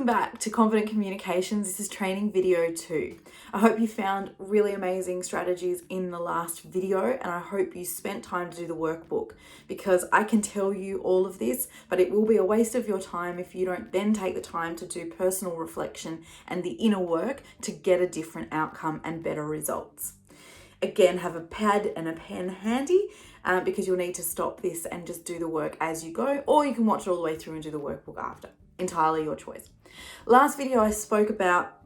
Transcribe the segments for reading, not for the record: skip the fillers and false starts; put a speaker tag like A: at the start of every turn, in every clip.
A: Welcome back to Confident Communications. This is training video 2. I hope you found really amazing strategies in the last video, and I hope you spent time to do the workbook, because I can tell you all of this, but it will be a waste of your time if you don't then take the time to do personal reflection and the inner work to get a different outcome and better results. Again, have a pad and a pen handy because you'll need to stop this and just do the work as you go, or you can watch it all the way through and do the workbook after. Entirely your choice. Last video I spoke about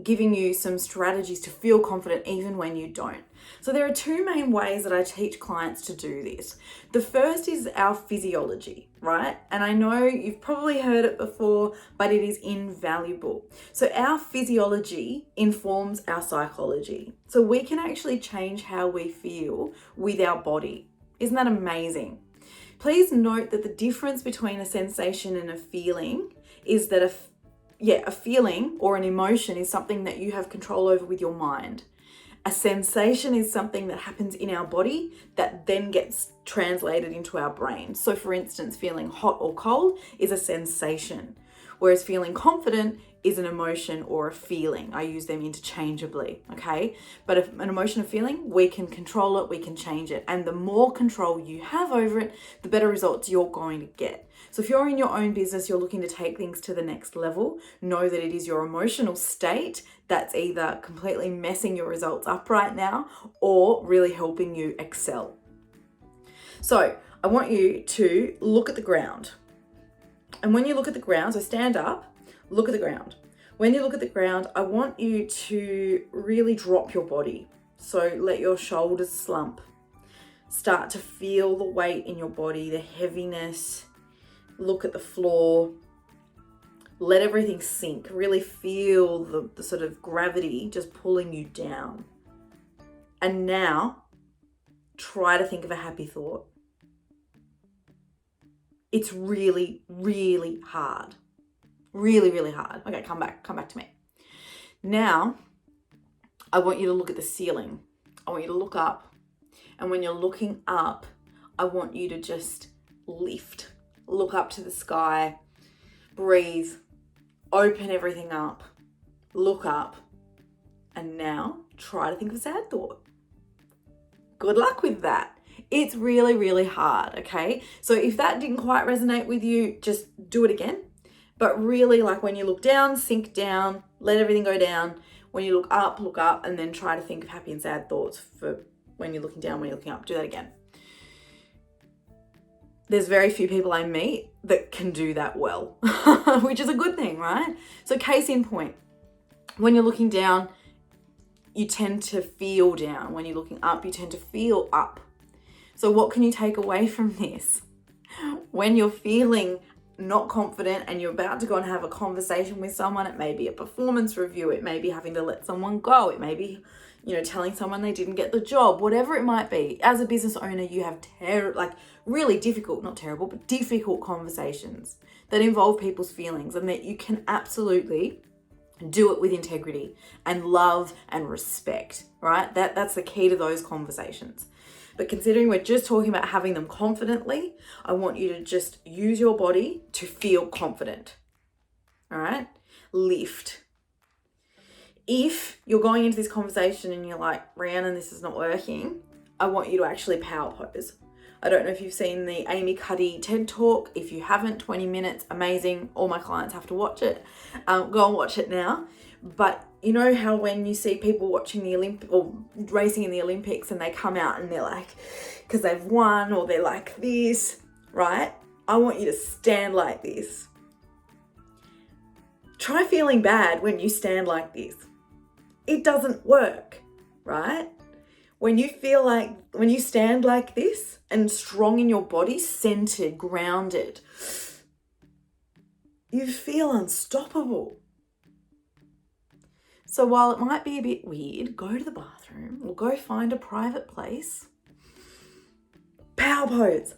A: giving you some strategies to feel confident even when you don't. So there are two main ways that I teach clients to do this. The first is our physiology, right? And I know you've probably heard it before, but it is invaluable. So our physiology informs our psychology. So we can actually change how we feel with our body. Isn't that amazing? Please note that the difference between a sensation and a feeling is that a feeling or an emotion is something that you have control over with your mind. A sensation is something that happens in our body that then gets translated into our brain. So for instance, feeling hot or cold is a sensation, whereas feeling confident is an emotion or a feeling. I use them interchangeably, okay? But if an emotion or feeling, we can control it, we can change it. And the more control you have over it, the better results you're going to get. So if you're in your own business, you're looking to take things to the next level, know that it is your emotional state that's either completely messing your results up right now or really helping you excel. So I want you to look at the ground. And when you look at the ground, so stand up, look at the ground. When you look at the ground, I want you to really drop your body. So let your shoulders slump. Start to feel the weight in your body, the heaviness. Look at the floor. Let everything sink. Really feel the sort of gravity just pulling you down. And now, try to think of a happy thought. It's really, really hard. Really, really hard. Okay, come back to me. Now, I want you to look at the ceiling. I want you to look up. And when you're looking up, I want you to just lift. Look up to the sky. Breathe. Open everything up. Look up. And now, try to think of a sad thought. Good luck with that. It's really, really hard, okay? So if that didn't quite resonate with you, just do it again. But really, like when you look down, sink down, let everything go down. When you look up, and then try to think of happy and sad thoughts for when you're looking down, when you're looking up. Do that again. There's very few people I meet that can do that well, which is a good thing, right? So case in point, when you're looking down, you tend to feel down. When you're looking up, you tend to feel up. So what can you take away from this? When you're feeling not confident and you're about to go and have a conversation with someone, it may be a performance review, it may be having to let someone go, it may be, telling someone they didn't get the job, whatever it might be. As a business owner, you have really difficult, not terrible, but difficult conversations that involve people's feelings, and that you can absolutely do it with integrity and love and respect, right? That's the key to those conversations. But considering we're just talking about having them confidently, I want you to just use your body to feel confident. All right? Lift. If you're going into this conversation and you're like, Rhiannon, this is not working, I want you to actually power pose. I don't know if you've seen the Amy Cuddy TED Talk. If you haven't, 20 minutes, amazing. All my clients have to watch it. Go and watch it now. But you know how when you see people watching the Olympic or racing in the Olympics and they come out and they're like, because they've won, or they're like this, right? I want you to stand like this. Try feeling bad when you stand like this. It doesn't work, right? When you stand like this and strong in your body, centered, grounded, you feel unstoppable. So while it might be a bit weird, go to the bathroom or go find a private place. Power pose.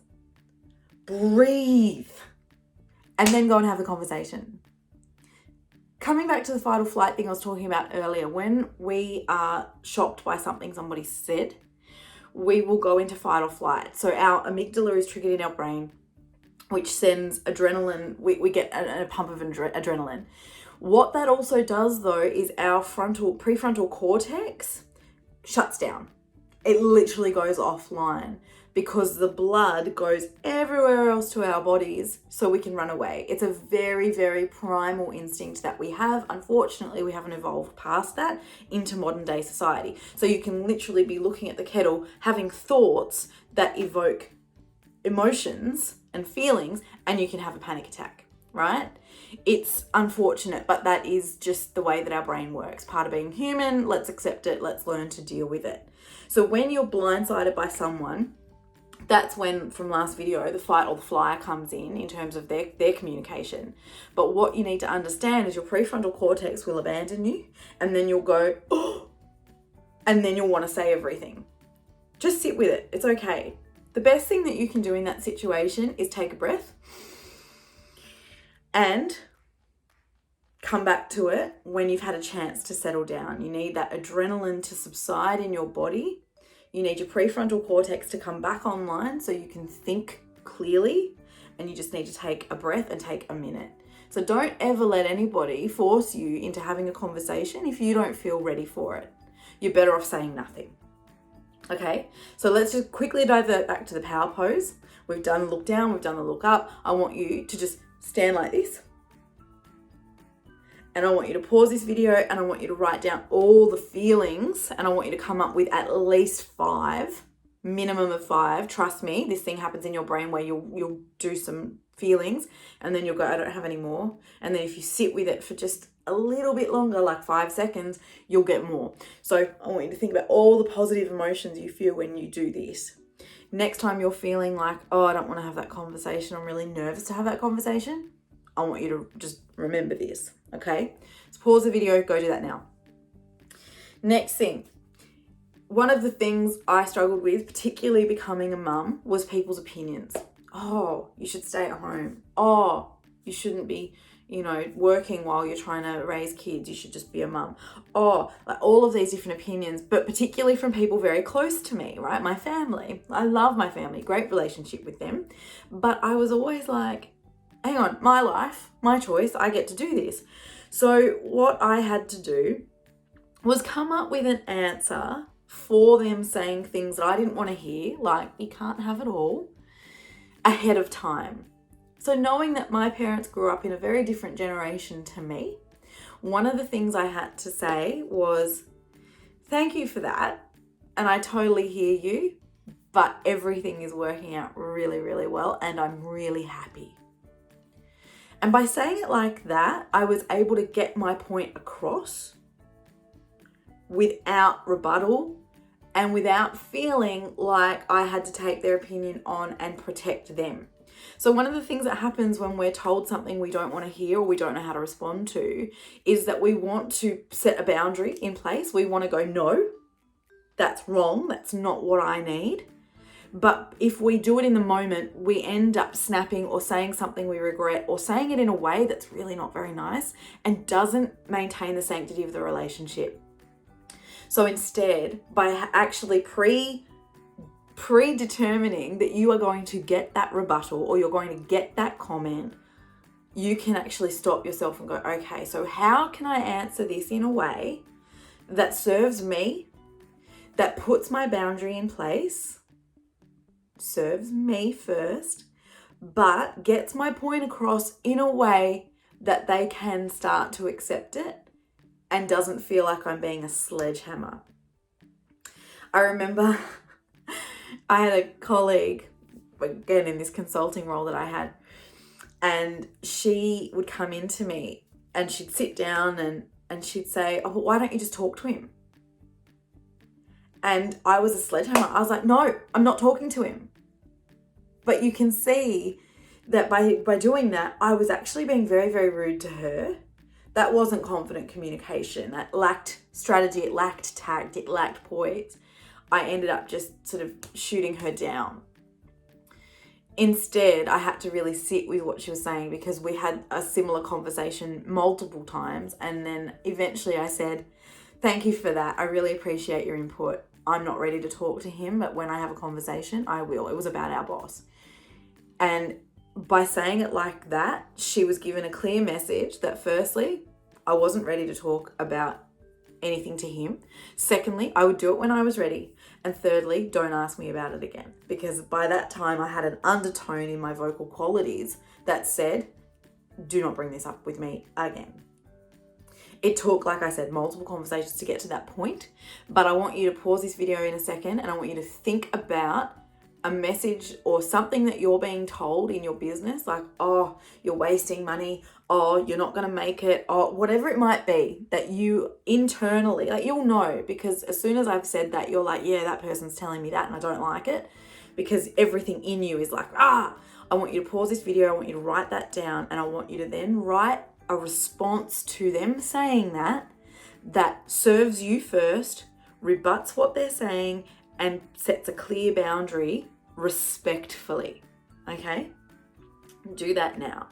A: Breathe. And then go and have a conversation. Coming back to the fight or flight thing I was talking about earlier, when we are shocked by something somebody said, we will go into fight or flight. So our amygdala is triggered in our brain. which sends adrenaline. We get a pump of adrenaline. What that also does though is our prefrontal cortex shuts down. It literally goes offline because the blood goes everywhere else to our bodies so we can run away. It's a very, very primal instinct that we have. Unfortunately, we haven't evolved past that into modern day society. So you can literally be looking at the kettle, having thoughts that evoke emotions and feelings, and you can have a panic attack, right? It's unfortunate, but that is just the way that our brain works. Part of being human, let's accept it, let's learn to deal with it. So when you're blindsided by someone, that's when, from last video, the fight or the flight comes in terms of their communication. But what you need to understand is your prefrontal cortex will abandon you, and then you'll go, oh, and then you'll want to say everything. Just sit with it. It's okay. The best thing that you can do in that situation is take a breath and come back to it when you've had a chance to settle down. You need that adrenaline to subside in your body. You need your prefrontal cortex to come back online so you can think clearly, and you just need to take a breath and take a minute. So don't ever let anybody force you into having a conversation if you don't feel ready for it. You're better off saying nothing. Okay, so let's just quickly divert back to the power pose. We've done the look down, we've done the look up. I want you to just stand like this. And I want you to pause this video and I want you to write down all the feelings, and I want you to come up with at least 5, minimum of 5. Trust me, this thing happens in your brain where you'll do some feelings and then you'll go, I don't have any more. And then if you sit with it for just a little bit longer, like 5 seconds, you'll get more. So I want you to think about all the positive emotions you feel when you do this. Next time you're feeling like, oh, I don't want to have that conversation, I'm really nervous to have that conversation, I want you to just remember this, okay? So pause the video, go do that now. Next thing, one of the things I struggled with, particularly becoming a mum, was people's opinions. Oh, you should stay at home. Oh, you shouldn't be, working while you're trying to raise kids. You should just be a mum. Oh, like all of these different opinions, but particularly from people very close to me, right? My family. I love my family, great relationship with them. But I was always like, hang on, my life, my choice, I get to do this. So what I had to do was come up with an answer for them saying things that I didn't want to hear, like, you can't have it all, ahead of time. So knowing that my parents grew up in a very different generation to me, one of the things I had to say was, thank you for that, and I totally hear you, but everything is working out really, really well, and I'm really happy. And by saying it like that, I was able to get my point across without rebuttal and without feeling like I had to take their opinion on and protect them. So one of the things that happens when we're told something we don't want to hear or we don't know how to respond to is that we want to set a boundary in place. We want to go, no, that's wrong. That's not what I need. But if we do it in the moment, we end up snapping or saying something we regret or saying it in a way that's really not very nice and doesn't maintain the sanctity of the relationship. So instead, by actually predetermining that you are going to get that rebuttal or you're going to get that comment, you can actually stop yourself and go, okay, so how can I answer this in a way that serves me, that puts my boundary in place, serves me first, but gets my point across in a way that they can start to accept it and doesn't feel like I'm being a sledgehammer. I remember I had a colleague, again in this consulting role that I had, and she would come into me and she'd sit down and she'd say, oh, why don't you just talk to him? And I was a sledgehammer. I was like, no, I'm not talking to him. But you can see that by doing that, I was actually being very, very rude to her. That wasn't confident communication. That lacked strategy. It lacked tact. It lacked poise. I ended up just sort of shooting her down. Instead, I had to really sit with what she was saying because we had a similar conversation multiple times. And then eventually I said, thank you for that. I really appreciate your input. I'm not ready to talk to him, but when I have a conversation, I will. It was about our boss. And by saying it like that, she was given a clear message that firstly, I wasn't ready to talk about anything to him. Secondly, I would do it when I was ready. And thirdly, don't ask me about it again. Because by that time I had an undertone in my vocal qualities that said, do not bring this up with me again. It took, like I said, multiple conversations to get to that point. But I want you to pause this video in a second and I want you to think about a message or something that you're being told in your business, like, oh, you're wasting money, oh, you're not going to make it, or whatever it might be that you internally, like you'll know, because as soon as I've said that, you're like, yeah, that person's telling me that and I don't like it, because everything in you is like, I want you to pause this video, I want you to write that down, and I want you to then write a response to them saying that serves you first, rebuts what they're saying, and sets a clear boundary respectfully, okay? Do that now.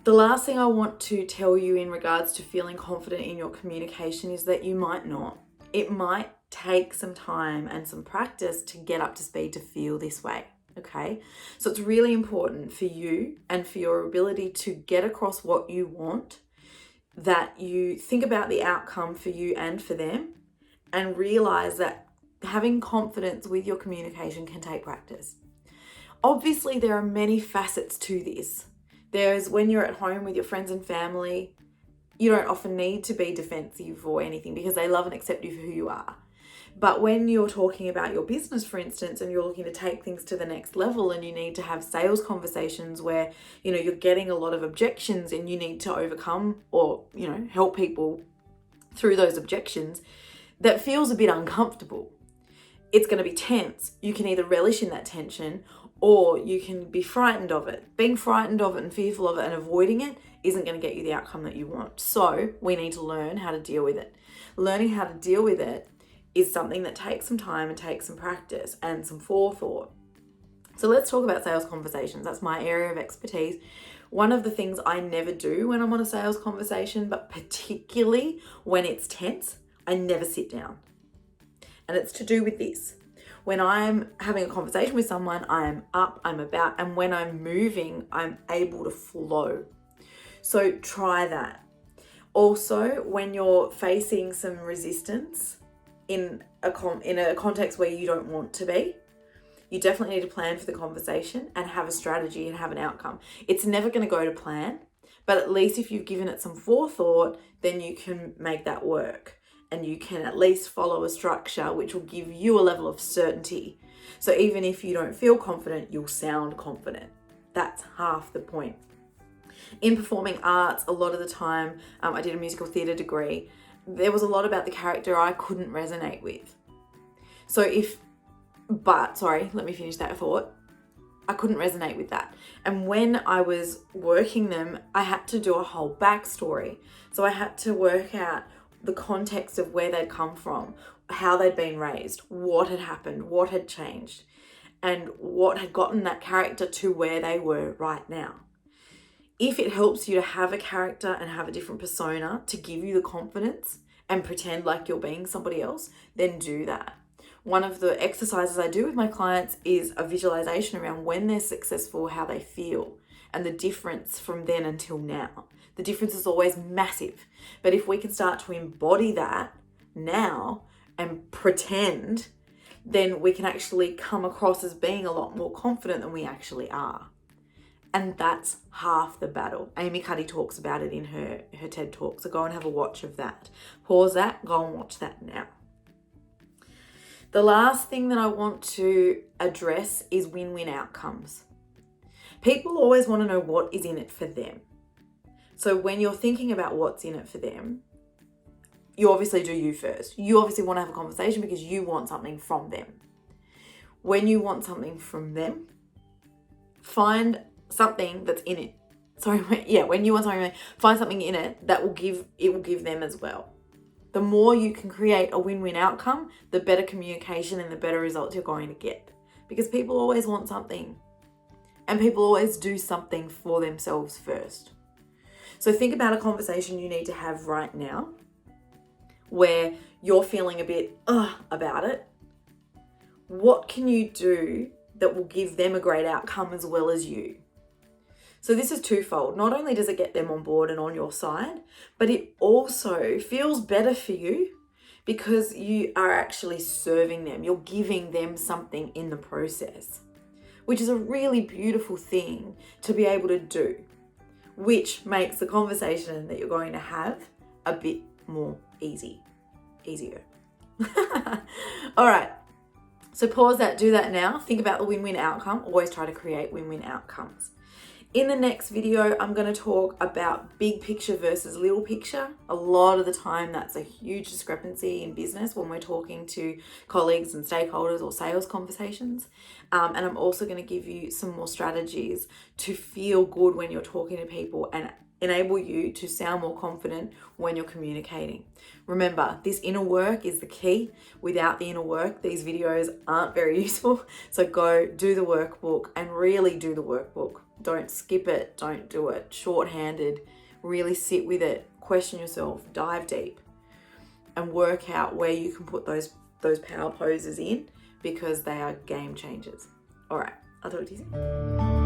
A: The last thing I want to tell you in regards to feeling confident in your communication is that you might not. It might take some time and some practice to get up to speed to feel this way, okay? So it's really important for you and for your ability to get across what you want, that you think about the outcome for you and for them, and realize that having confidence with your communication can take practice. Obviously, there are many facets to this. There's when you're at home with your friends and family, you don't often need to be defensive or anything because they love and accept you for who you are. But when you're talking about your business, for instance, and you're looking to take things to the next level and you need to have sales conversations where, you're getting a lot of objections and you need to overcome or, help people through those objections, that feels a bit uncomfortable. It's going to be tense. You can either relish in that tension or you can be frightened of it. Being frightened of it and fearful of it and avoiding it isn't going to get you the outcome that you want. So we need to learn how to deal with it. Learning how to deal with it is something that takes some time and takes some practice and some forethought. So let's talk about sales conversations. That's my area of expertise. One of the things I never do when I'm on a sales conversation, but particularly when it's tense, I never sit down. And it's to do with this. When I'm having a conversation with someone, I'm up, I'm about, and when I'm moving, I'm able to flow. So try that. Also, when you're facing some resistance in a context where you don't want to be, you definitely need to plan for the conversation and have a strategy and have an outcome. It's never going to go to plan, but at least if you've given it some forethought, then you can make that work. And you can at least follow a structure which will give you a level of certainty. So even if you don't feel confident, you'll sound confident. That's half the point. In performing arts, a lot of the time, I did a musical theatre degree. There was a lot about the character I couldn't resonate with. Let me finish that thought. I couldn't resonate with that. And when I was working them, I had to do a whole backstory. So I had to work out the context of where they'd come from, how they'd been raised, what had happened, what had changed, and what had gotten that character to where they were right now. If it helps you to have a character and have a different persona to give you the confidence and pretend like you're being somebody else, then do that. One of the exercises I do with my clients is a visualization around when they're successful, how they feel, and the difference from then until now. The difference is always massive. But if we can start to embody that now and pretend, then we can actually come across as being a lot more confident than we actually are. And that's half the battle. Amy Cuddy talks about it in her TED Talk. So go and have a watch of that. Pause that, go and watch that now. The last thing that I want to address is win-win outcomes. People always want to know what is in it for them. So when you're thinking about what's in it for them, you obviously do you first. You obviously want to have a conversation because you want something from them. When you want something from them, find something that's in it. When you want something, find something in it that will give them as well. The more you can create a win-win outcome, the better communication and the better results you're going to get. Because people always want something. And people always do something for themselves first. So think about a conversation you need to have right now where you're feeling a bit about it. What can you do that will give them a great outcome as well as you. So this is twofold. Not only does it get them on board and on your side, but it also feels better for you because you are actually serving them. You're giving them something in the process, which is a really beautiful thing to be able to do, which makes the conversation that you're going to have a bit more easier. All right. So pause that, do that now. Think about the win-win outcome. Always try to create win-win outcomes. In the next video, I'm going to talk about big picture versus little picture. A lot of the time, that's a huge discrepancy in business when we're talking to colleagues and stakeholders or sales conversations. And I'm also going to give you some more strategies to feel good when you're talking to people and enable you to sound more confident when you're communicating. Remember, this inner work is the key. Without the inner work, these videos aren't very useful. So go do the workbook and really do the workbook. Don't skip it. Don't do it shorthanded. Really sit with it. Question yourself. Dive deep and work out where you can put those power poses in because they are game changers. All right. I'll talk to you soon.